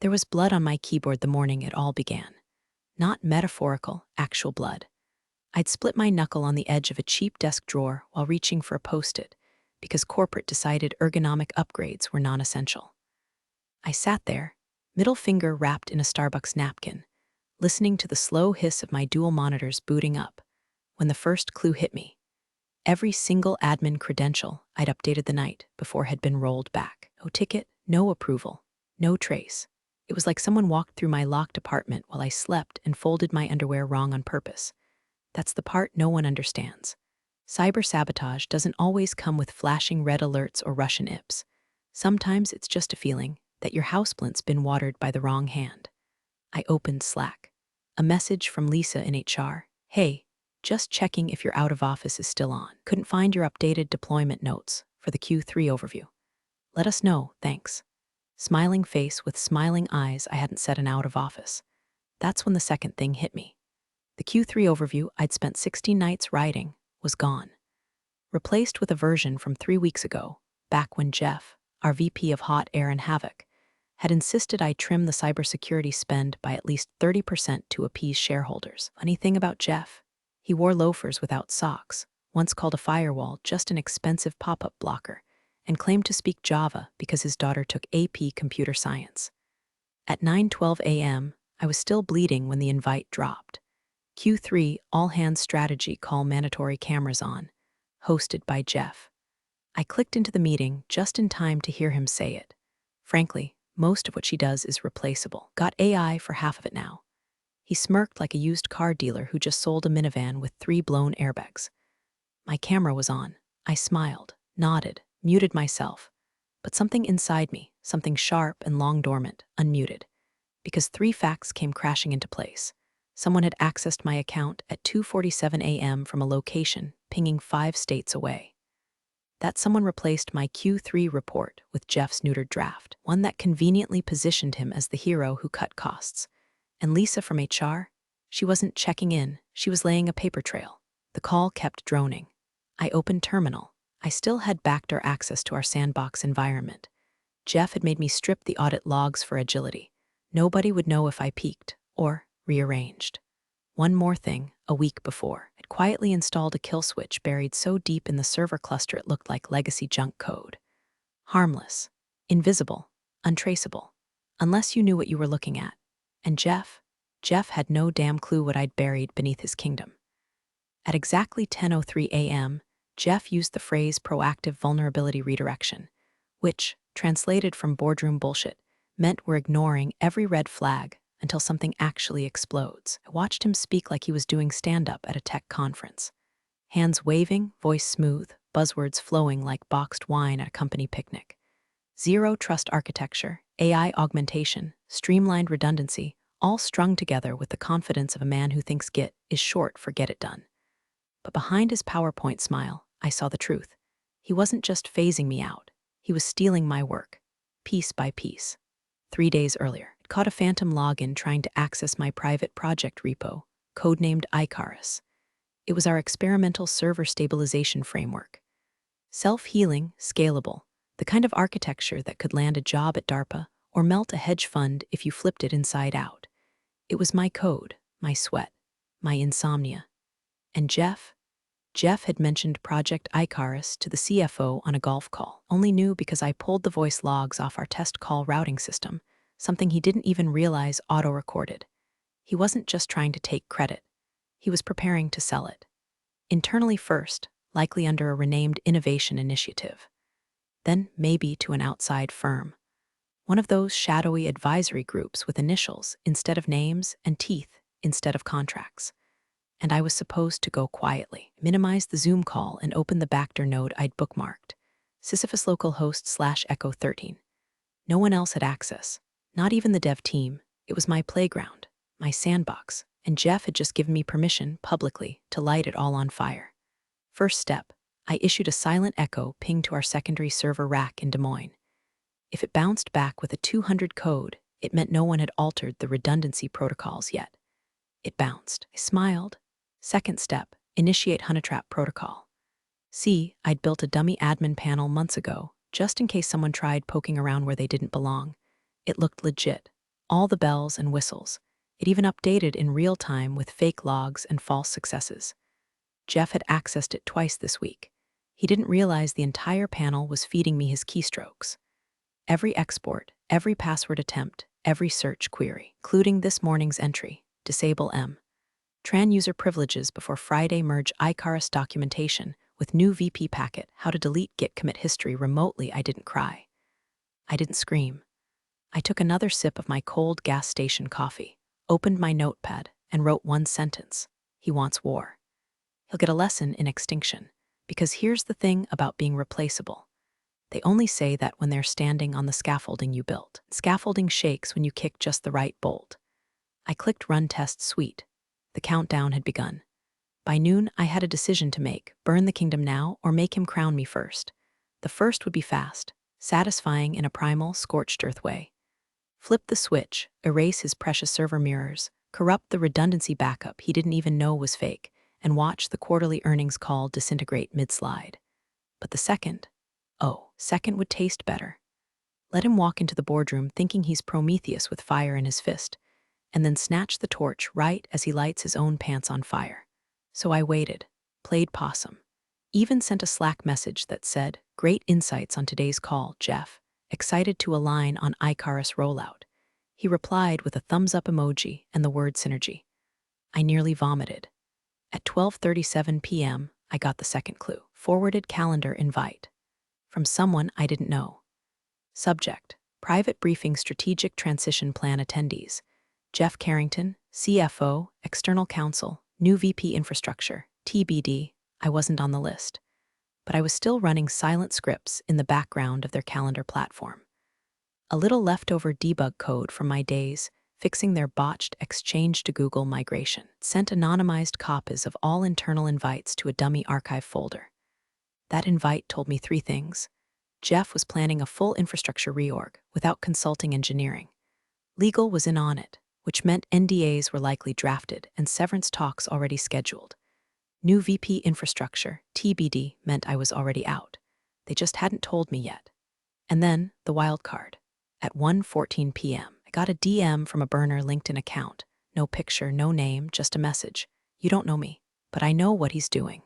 There was blood on my keyboard the morning it all began. Not metaphorical, actual blood. I'd split my knuckle on the edge of a cheap desk drawer while reaching for a post-it, because corporate decided ergonomic upgrades were non-essential. I sat there, middle finger wrapped in a Starbucks napkin, listening to the slow hiss of my dual monitors booting up, when the first clue hit me. Every single admin credential I'd updated the night before had been rolled back. No ticket, no approval, no trace. It was like someone walked through my locked apartment while I slept and folded my underwear wrong on purpose. That's the part no one understands. Cyber sabotage doesn't always come with flashing red alerts or Russian ips. Sometimes it's just a feeling that your houseplant's been watered by the wrong hand. I opened Slack. A message from Lisa in HR. Hey, just checking if your out of office is still on. Couldn't find your updated deployment notes for the Q3 overview. Let us know, thanks. Smiling face with smiling eyes. I hadn't set an out of office. That's when the second thing hit me. The Q3 overview I'd spent 60 nights writing was gone. Replaced with a version from 3 weeks ago, back when Jeff, our VP of Hot Air and Havoc, had insisted I trim the cybersecurity spend by at least 30% to appease shareholders. Funny thing about Jeff, he wore loafers without socks, once called a firewall just an expensive pop-up blocker, and claimed to speak Java because his daughter took AP Computer Science. At 9:12 a.m., I was still bleeding when the invite dropped. Q3 all-hands strategy call, mandatory cameras on, hosted by Jeff. I clicked into the meeting just in time to hear him say it. Frankly, most of what she does is replaceable. Got AI for half of it now. He smirked like a used car dealer who just sold a minivan with 3 blown airbags. My camera was on. I smiled, nodded, muted myself. But something inside me, something sharp and long dormant, unmuted. Because 3 facts came crashing into place. Someone had accessed my account at 2:47 a.m. from a location pinging 5 states away. That someone replaced my Q3 report with Jeff's neutered draft, one that conveniently positioned him as the hero who cut costs. And Lisa from HR? She wasn't checking in, she was laying a paper trail. The call kept droning. I opened Terminal. I still had backdoor access to our sandbox environment. Jeff had made me strip the audit logs for agility. Nobody would know if I peeked, or rearranged. One more thing, a week before, I'd quietly installed a kill switch buried so deep in the server cluster it looked like legacy junk code. Harmless, invisible, untraceable, unless you knew what you were looking at. And Jeff had no damn clue what I'd buried beneath his kingdom. At exactly 10:03 a.m., Jeff used the phrase proactive vulnerability redirection, which, translated from boardroom bullshit, meant we're ignoring every red flag until something actually explodes. I watched him speak like he was doing stand-up at a tech conference. Hands waving, voice smooth, buzzwords flowing like boxed wine at a company picnic. Zero trust architecture, AI augmentation, streamlined redundancy, all strung together with the confidence of a man who thinks Git is short for get it done. But behind his PowerPoint smile, I saw the truth. He wasn't just phasing me out. He was stealing my work, piece by piece. 3 days earlier, I'd caught a phantom login trying to access my private project repo, codenamed Icarus. It was our experimental server stabilization framework. Self-healing, scalable, the kind of architecture that could land a job at DARPA or melt a hedge fund if you flipped it inside out. It was my code, my sweat, my insomnia. And Jeff had mentioned Project Icarus to the CFO on a golf call. Only knew because I pulled the voice logs off our test call routing system, something he didn't even realize auto-recorded. He wasn't just trying to take credit. He was preparing to sell it. Internally first, likely under a renamed innovation initiative. Then maybe to an outside firm. One of those shadowy advisory groups with initials instead of names and teeth instead of contracts. And I was supposed to go quietly, minimize the Zoom call, and open the backdoor node I'd bookmarked. Sisyphus localhost /echo 13. No one else had access, not even the dev team. It was my playground, my sandbox, and Jeff had just given me permission, publicly, to light it all on fire. First step, I issued a silent echo ping to our secondary server rack in Des Moines. If it bounced back with a 200 code, it meant no one had altered the redundancy protocols yet. It bounced. I smiled. Second step, initiate Honeytrap protocol. See, I'd built a dummy admin panel months ago, just in case someone tried poking around where they didn't belong. It looked legit. All the bells and whistles. It even updated in real time with fake logs and false successes. Jeff had accessed it twice this week. He didn't realize the entire panel was feeding me his keystrokes. Every export, every password attempt, every search query, including this morning's entry, disable M. Tran user privileges before Friday merge Icarus documentation with new VP packet, how to delete git commit history remotely. I didn't cry. I didn't scream. I took another sip of my cold gas station coffee, opened my notepad, and wrote one sentence. He wants war. He'll get a lesson in extinction, because here's the thing about being replaceable. They only say that when they're standing on the scaffolding you built. Scaffolding shakes when you kick just the right bolt. I clicked Run Test Suite. The countdown had begun. By noon, I had a decision to make: burn the kingdom now or make him crown me first. The first would be fast, satisfying in a primal, scorched earth way. Flip the switch, erase his precious server mirrors, corrupt the redundancy backup he didn't even know was fake, and watch the quarterly earnings call disintegrate mid-slide. But the second would taste better. Let him walk into the boardroom thinking he's Prometheus with fire in his fist, and then snatch the torch right as he lights his own pants on fire. So I waited, played possum, even sent a Slack message that said, "Great insights on today's call, Jeff. Excited to align on Icarus rollout." He replied with a thumbs-up emoji and the word synergy. I nearly vomited. At 12:37 p.m., I got the second clue. Forwarded calendar invite. From someone I didn't know. Subject: Private Briefing Strategic Transition Plan Attendees. Jeff Carrington, CFO, External Counsel, New VP Infrastructure, TBD. I wasn't on the list. But I was still running silent scripts in the background of their calendar platform. A little leftover debug code from my days fixing their botched Exchange to Google migration sent anonymized copies of all internal invites to a dummy archive folder. That invite told me three things. Jeff was planning a full infrastructure reorg without consulting engineering. Legal was in on it, which meant NDAs were likely drafted and severance talks already scheduled. New VP Infrastructure, TBD, meant I was already out. They just hadn't told me yet. And then, the wild card. At 1:14 p.m., I got a DM from a burner LinkedIn account. No picture, no name, just a message. "You don't know me, but I know what he's doing.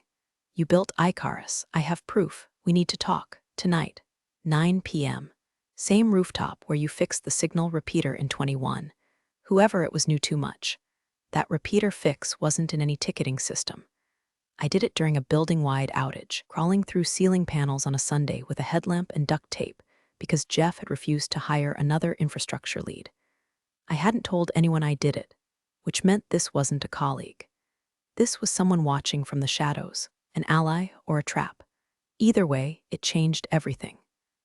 You built Icarus. I have proof. We need to talk. Tonight. 9 p.m. Same rooftop where you fixed the signal repeater in 21. Whoever it was knew too much. That repeater fix wasn't in any ticketing system. I did it during a building-wide outage, crawling through ceiling panels on a Sunday with a headlamp and duct tape because Jeff had refused to hire another infrastructure lead. I hadn't told anyone I did it, which meant this wasn't a colleague. This was someone watching from the shadows, an ally or a trap. Either way, it changed everything.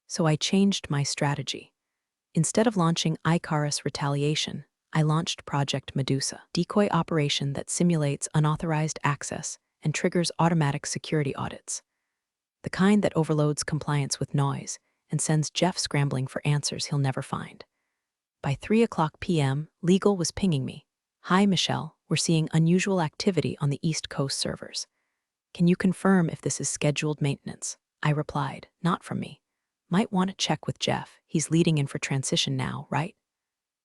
So I changed my strategy. Instead of launching Icarus Retaliation, I launched Project Medusa, decoy operation that simulates unauthorized access and triggers automatic security audits. The kind that overloads compliance with noise and sends Jeff scrambling for answers he'll never find. By 3:00 p.m., Legal was pinging me. "Hi, Michelle, we're seeing unusual activity on the East Coast servers. Can you confirm if this is scheduled maintenance?" I replied, "Not from me. Might want to check with Jeff. He's leading in for transition now, right?"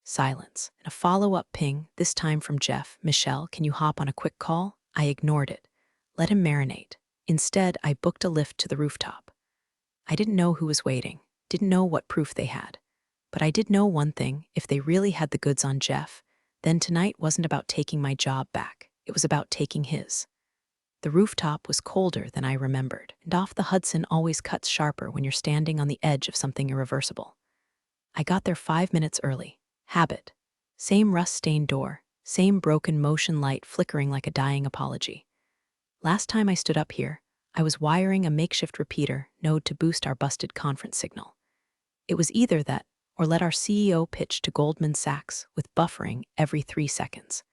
Silence. And a follow-up ping, this time from Jeff. "Michelle, can you hop on a quick call?" I ignored it. Let him marinate. Instead, I booked a lift to the rooftop. I didn't know who was waiting, didn't know what proof they had. But I did know one thing: if they really had the goods on Jeff, then tonight wasn't about taking my job back. It was about taking his. The rooftop was colder than I remembered, and off the Hudson always cuts sharper when you're standing on the edge of something irreversible. I got there 5 minutes early. Habit. Same rust-stained door, same broken motion light flickering like a dying apology. Last time I stood up here, I was wiring a makeshift repeater node to boost our busted conference signal. It was either that or let our CEO pitch to Goldman Sachs with buffering every 3 seconds.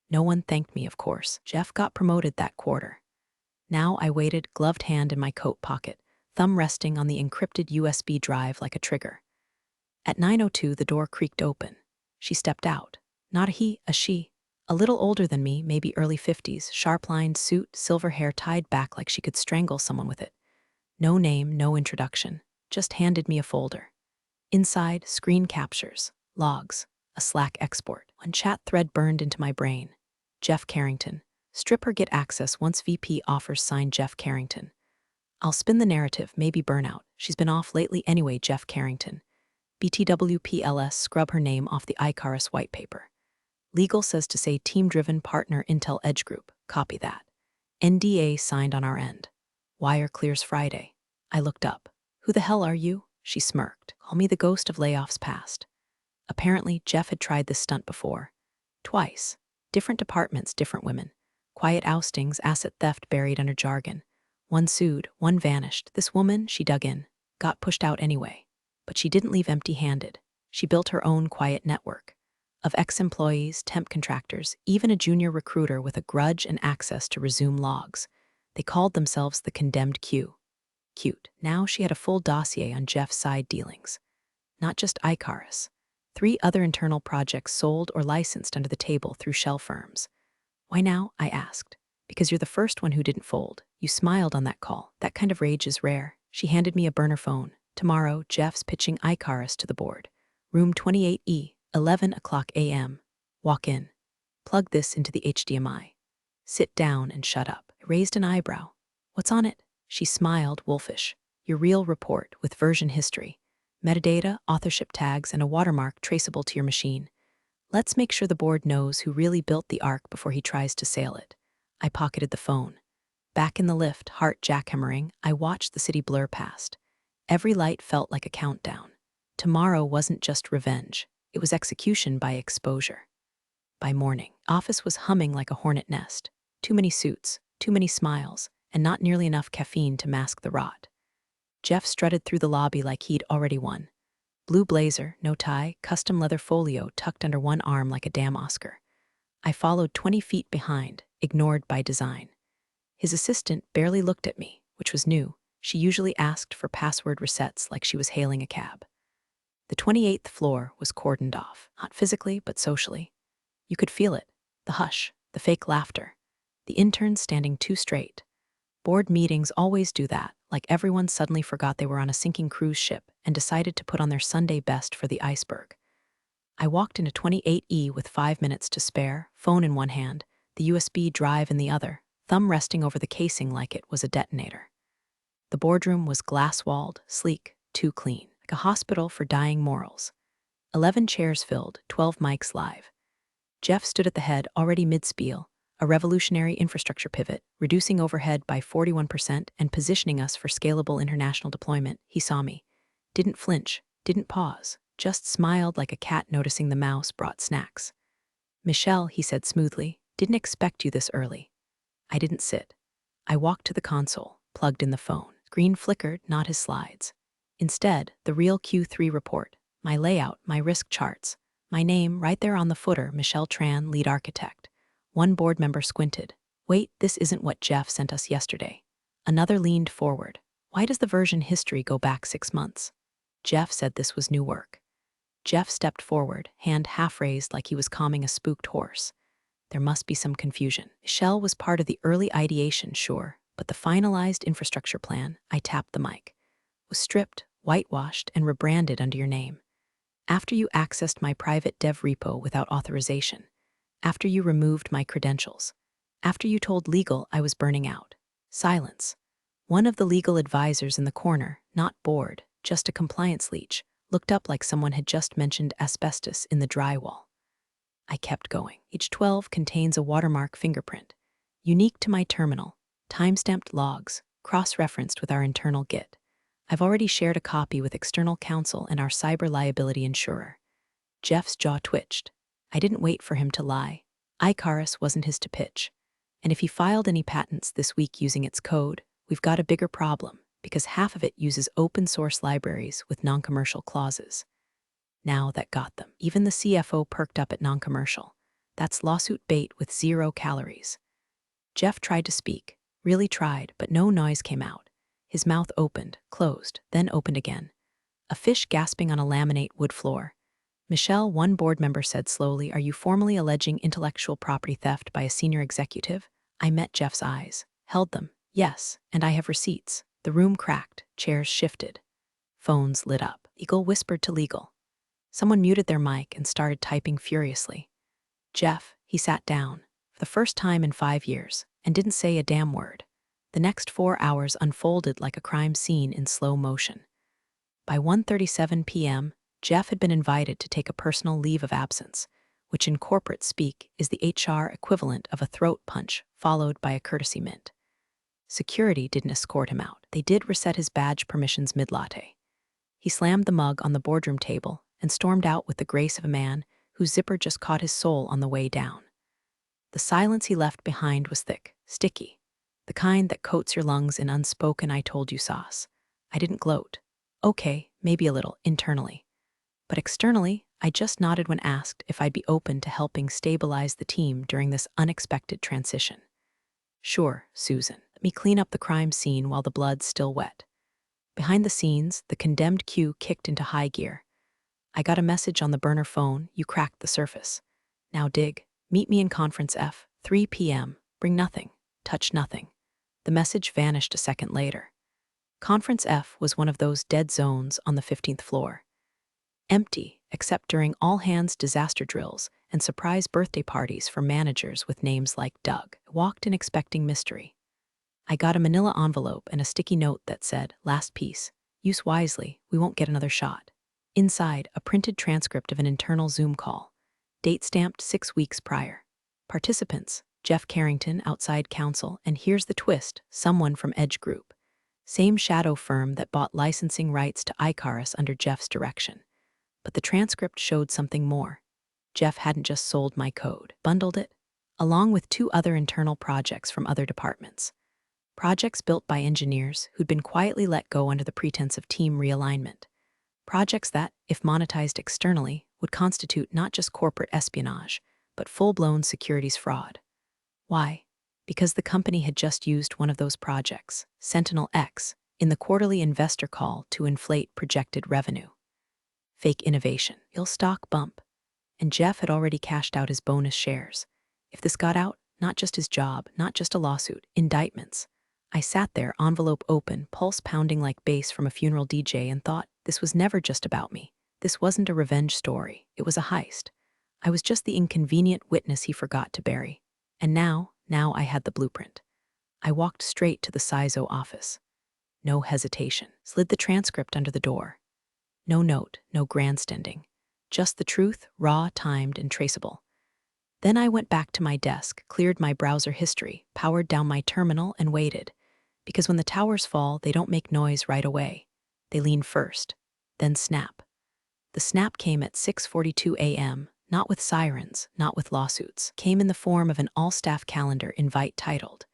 No one thanked me, of course. Jeff got promoted that quarter. Now I waited, gloved hand in my coat pocket, thumb resting on the encrypted USB drive like a trigger. At 9:02, the door creaked open. She stepped out. Not a he, a she. A little older than me, maybe early 50s, sharp-lined suit, silver hair tied back like she could strangle someone with it. No name, no introduction. Just handed me a folder. Inside, screen captures, logs, a Slack export. One chat thread burned into my brain. Jeff Carrington. Stripper get access once VP offers sign Jeff Carrington. I'll spin the narrative, maybe burnout. She's been off lately anyway, Jeff Carrington. BTWPLS scrub her name off the Icarus white paper. Legal says to say team-driven partner Intel Edge Group. Copy that. NDA signed on our end. Wire clears Friday. I looked up. Who the hell are you? She smirked. Call me the ghost of layoffs past. Apparently, Jeff had tried this stunt before. Twice. Different departments, different women. Quiet oustings, asset theft buried under jargon. One sued, one vanished. This woman, she dug in, got pushed out anyway. But she didn't leave empty-handed. She built her own quiet network of ex-employees, temp contractors, even a junior recruiter with a grudge and access to resume logs. They called themselves the Condemned Q. Cute. Now she had a full dossier on Jeff's side dealings. Not just Icarus. 3 other internal projects sold or licensed under the table through shell firms. Why now? I asked. Because you're the first one who didn't fold. You smiled on that call. That kind of rage is rare. She handed me a burner phone. Tomorrow, Jeff's pitching Icarus to the board. Room 28E, 11 o'clock a.m. Walk in. Plug this into the HDMI. Sit down and shut up. I raised an eyebrow. What's on it? She smiled, wolfish. Your real report with version history. Metadata, authorship tags, and a watermark traceable to your machine. Let's make sure the board knows who really built the Ark before he tries to sail it. I pocketed the phone. Back in the lift, heart jackhammering, I watched the city blur past. Every light felt like a countdown. Tomorrow wasn't just revenge. It was execution by exposure. By morning, office was humming like a hornet nest. Too many suits, too many smiles, and not nearly enough caffeine to mask the rot. Jeff strutted through the lobby like he'd already won. Blue blazer, no tie, custom leather folio tucked under one arm like a damn Oscar. I followed 20 feet behind, ignored by design. His assistant barely looked at me, which was new. She usually asked for password resets like she was hailing a cab. The 28th floor was cordoned off, not physically, but socially. You could feel it, the hush, the fake laughter, the interns standing too straight. Board meetings always do that, like everyone suddenly forgot they were on a sinking cruise ship and decided to put on their Sunday best for the iceberg. I walked into 28E with 5 minutes to spare, phone in one hand, the USB drive in the other, thumb resting over the casing like it was a detonator. The boardroom was glass-walled, sleek, too clean, like a hospital for dying morals. 11 chairs filled, 12 mics live. Jeff stood at the head, already mid-spiel, a revolutionary infrastructure pivot, reducing overhead by 41% and positioning us for scalable international deployment. He saw me. Didn't flinch, didn't pause, just smiled like a cat noticing the mouse brought snacks. Michelle, he said smoothly, didn't expect you this early. I didn't sit. I walked to the console, plugged in the phone. Screen flickered, not his slides. Instead, the real Q3 report, my layout, my risk charts, my name right there on the footer, Michelle Tran, lead architect. One board member squinted. Wait, this isn't what Jeff sent us yesterday. Another leaned forward. Why does the version history go back 6 months? Jeff said this was new work. Jeff stepped forward, hand half raised like he was calming a spooked horse. There must be some confusion. Michelle was part of the early ideation, sure, but the finalized infrastructure plan, I tapped the mic, was stripped, whitewashed, and rebranded under your name. After you accessed my private dev repo without authorization, after you removed my credentials, after you told legal I was burning out. Silence. One of the legal advisors in the corner, not bored, just a compliance leech, looked up like someone had just mentioned asbestos in the drywall. I kept going. Each 12 contains a watermark fingerprint, unique to my terminal, timestamped logs, cross-referenced with our internal Git. I've already shared a copy with external counsel and our cyber liability insurer. Jeff's jaw twitched. I didn't wait for him to lie. Icarus wasn't his to pitch. And if he filed any patents this week using its code, we've got a bigger problem, because half of it uses open-source libraries with non-commercial clauses. Now that got them. Even the CFO perked up at non-commercial. That's lawsuit bait with 0 calories. Jeff tried to speak, really tried, but no noise came out. His mouth opened, closed, then opened again. A fish gasping on a laminate wood floor. Michelle, one board member said slowly, "Are you formally alleging intellectual property theft by a senior executive?" I met Jeff's eyes, held them. Yes, and I have receipts. The room cracked, chairs shifted. Phones lit up. Eagle whispered to legal. Someone muted their mic and started typing furiously. Jeff, he sat down, for the first time in 5 years, and didn't say a damn word. The next 4 hours unfolded like a crime scene in slow motion. By 1:37 p.m., Jeff had been invited to take a personal leave of absence, which in corporate speak is the HR equivalent of a throat punch followed by a courtesy mint. Security didn't escort him out. They did reset his badge permissions mid-latte. He slammed the mug on the boardroom table and stormed out with the grace of a man whose zipper just caught his soul on the way down. The silence he left behind was thick, sticky, the kind that coats your lungs in unspoken I told you sauce. I didn't gloat. Okay, maybe a little, internally. But externally, I just nodded when asked if I'd be open to helping stabilize the team during this unexpected transition. Sure, Susan. Let me clean up the crime scene while the blood's still wet. Behind the scenes, the condemned queue kicked into high gear. I got a message on the burner phone, you cracked the surface. Now dig. Meet me in Conference F, 3 p.m. Bring nothing. Touch nothing. The message vanished a second later. Conference F was one of those dead zones on the 15th floor. Empty, except during all-hands disaster drills and surprise birthday parties for managers with names like Doug. I walked in expecting mystery. I got a manila envelope and a sticky note that said, last piece, use wisely, we won't get another shot. Inside, a printed transcript of an internal Zoom call, date stamped 6 weeks prior. Participants, Jeff Carrington, outside counsel, and here's the twist, someone from Edge Group. Same shadow firm that bought licensing rights to Icarus under Jeff's direction. But the transcript showed something more. Jeff hadn't just sold my code, bundled it, along with 2 other internal projects from other departments. Projects built by engineers who'd been quietly let go under the pretense of team realignment. Projects that, if monetized externally, would constitute not just corporate espionage, but full-blown securities fraud. Why? Because the company had just used one of those projects, Sentinel X, in the quarterly investor call to inflate projected revenue. Fake innovation, ill stock bump. And Jeff had already cashed out his bonus shares. If this got out, not just his job, not just a lawsuit, indictments. I sat there, envelope open, pulse pounding like bass from a funeral DJ, and thought, this was never just about me. This wasn't a revenge story. It was a heist. I was just the inconvenient witness he forgot to bury. And now I had the blueprint. I walked straight to the CISO office. No hesitation. Slid the transcript under the door. No note, no grandstanding. Just the truth, raw, timed, and traceable. Then I went back to my desk, cleared my browser history, powered down my terminal, and waited. Because when the towers fall, they don't make noise right away. They lean first, then snap. The snap came at 6:42 a.m., not with sirens, not with lawsuits. Came in the form of an all-staff calendar invite titled,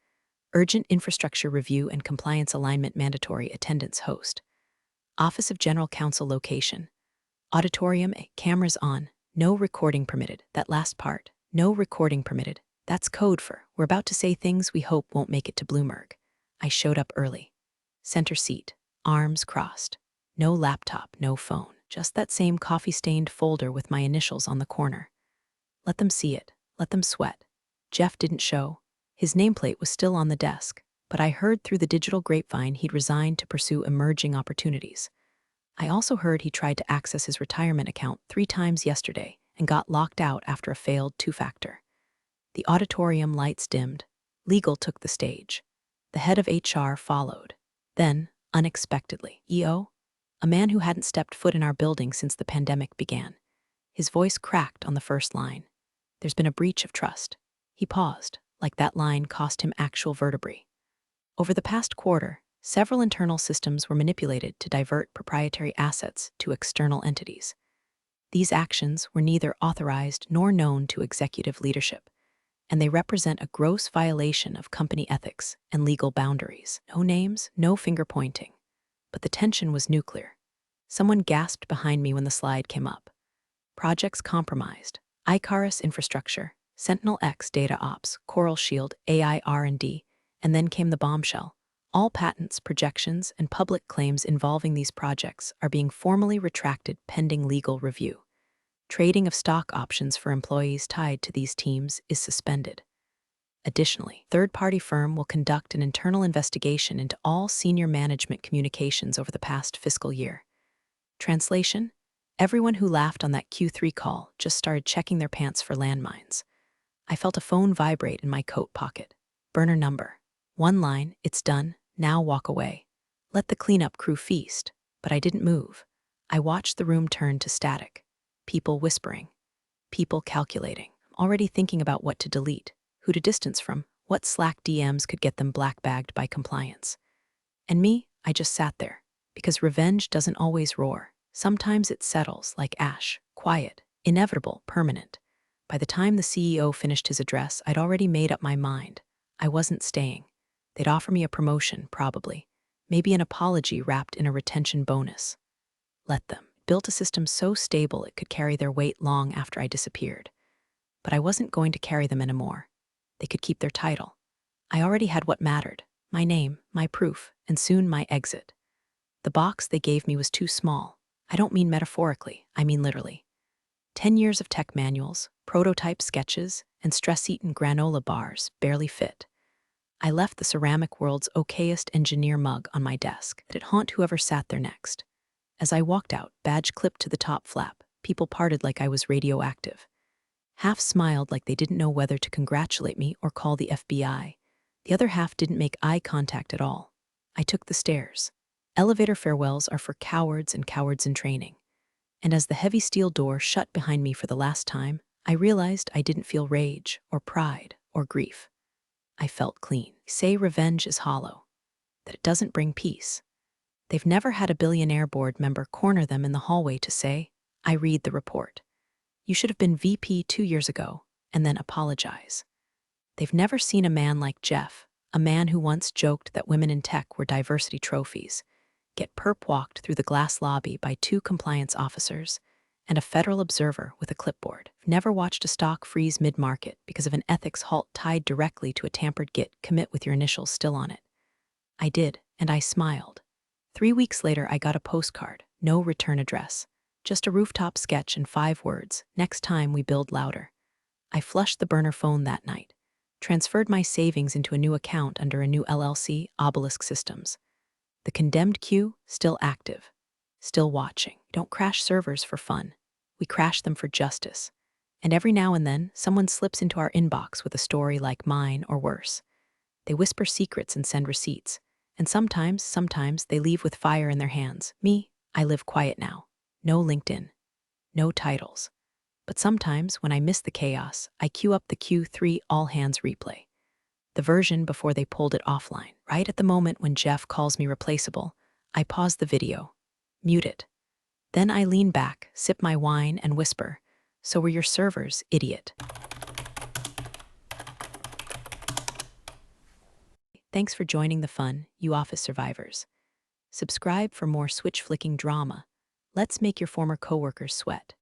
Urgent Infrastructure Review and Compliance Alignment Mandatory Attendance Host. Office of General Counsel location. Auditorium A. Cameras on. No recording permitted. That last part. No recording permitted. That's code for, we're about to say things we hope won't make it to Bloomberg. I showed up early. Center seat. Arms crossed. No laptop, no phone. Just that same coffee-stained folder with my initials on the corner. Let them see it. Let them sweat. Jeff didn't show. His nameplate was still on the desk, but I heard through the digital grapevine he'd resigned to pursue emerging opportunities. I also heard he tried to access his retirement account 3 times yesterday and got locked out after a failed 2-factor. The auditorium lights dimmed. Legal took the stage. The head of HR followed. Then, unexpectedly, EO, a man who hadn't stepped foot in our building since the pandemic began. His voice cracked on the first line. There's been a breach of trust. He paused, like that line cost him actual vertebrae. Over the past quarter, several internal systems were manipulated to divert proprietary assets to external entities. These actions were neither authorized nor known to executive leadership, and they represent a gross violation of company ethics and legal boundaries. No names, no finger-pointing. But the tension was nuclear. Someone gasped behind me when the slide came up. Projects compromised. Icarus infrastructure, Sentinel X data ops, Coral Shield, AI R&D, and then came the bombshell. All patents, projections, and public claims involving these projects are being formally retracted pending legal review. Trading of stock options for employees tied to these teams is suspended. Additionally, third-party firm will conduct an internal investigation into all senior management communications over the past fiscal year. Translation: Everyone who laughed on that Q3 call just started checking their pants for landmines. I felt a phone vibrate in my coat pocket. Burner number. One line, it's done, now walk away. Let the cleanup crew feast. But I didn't move. I watched the room turn to static. People whispering. People calculating. Already thinking about what to delete, who to distance from, what Slack DMs could get them black-bagged by compliance. And me, I just sat there. Because revenge doesn't always roar. Sometimes it settles like ash, quiet, inevitable, permanent. By the time the CEO finished his address, I'd already made up my mind. I wasn't staying. They'd offer me a promotion, probably. Maybe an apology wrapped in a retention bonus. Let them. Built a system so stable it could carry their weight long after I disappeared. But I wasn't going to carry them anymore. They could keep their title. I already had what mattered. My name, my proof, and soon my exit. The box they gave me was too small. I don't mean metaphorically, I mean literally. 10 years of tech manuals, prototype sketches, and stress-eaten granola bars barely fit. I left the ceramic world's okayest engineer mug on my desk. It'd haunt whoever sat there next. As I walked out, badge clipped to the top flap, people parted like I was radioactive. Half smiled like they didn't know whether to congratulate me or call the FBI. The other half didn't make eye contact at all. I took the stairs. Elevator farewells are for cowards and cowards in training. And as the heavy steel door shut behind me for the last time, I realized I didn't feel rage or pride or grief. I felt clean. Say revenge is hollow, that it doesn't bring peace. They've never had a billionaire board member corner them in the hallway to say, I read the report. You should have been VP 2 years ago, and then apologize. They've never seen a man like Jeff, a man who once joked that women in tech were diversity trophies, get perp-walked through the glass lobby by 2 compliance officers and a federal observer with a clipboard. Never watched a stock freeze mid-market because of an ethics halt tied directly to a tampered Git commit with your initials still on it. I did, and I smiled. 3 weeks later, I got a postcard, no return address, just a rooftop sketch and 5 words, next time we build louder. I flushed the burner phone that night, transferred my savings into a new account under a new LLC, Obelisk Systems. The condemned queue, still active, still watching. Don't crash servers for fun. We crash them for justice. And every now and then, someone slips into our inbox with a story like mine or worse. They whisper secrets and send receipts. And sometimes they leave with fire in their hands. Me, I live quiet now. No LinkedIn. No titles. But sometimes, when I miss the chaos, I queue up the Q3 all-hands replay. The version before they pulled it offline. Right at the moment when Jeff calls me replaceable, I pause the video, mute it. Then I lean back, sip my wine, and whisper, "So were your servers, idiot." Thanks for joining the fun, you office survivors. Subscribe for more switch-flicking drama. Let's make your former coworkers sweat.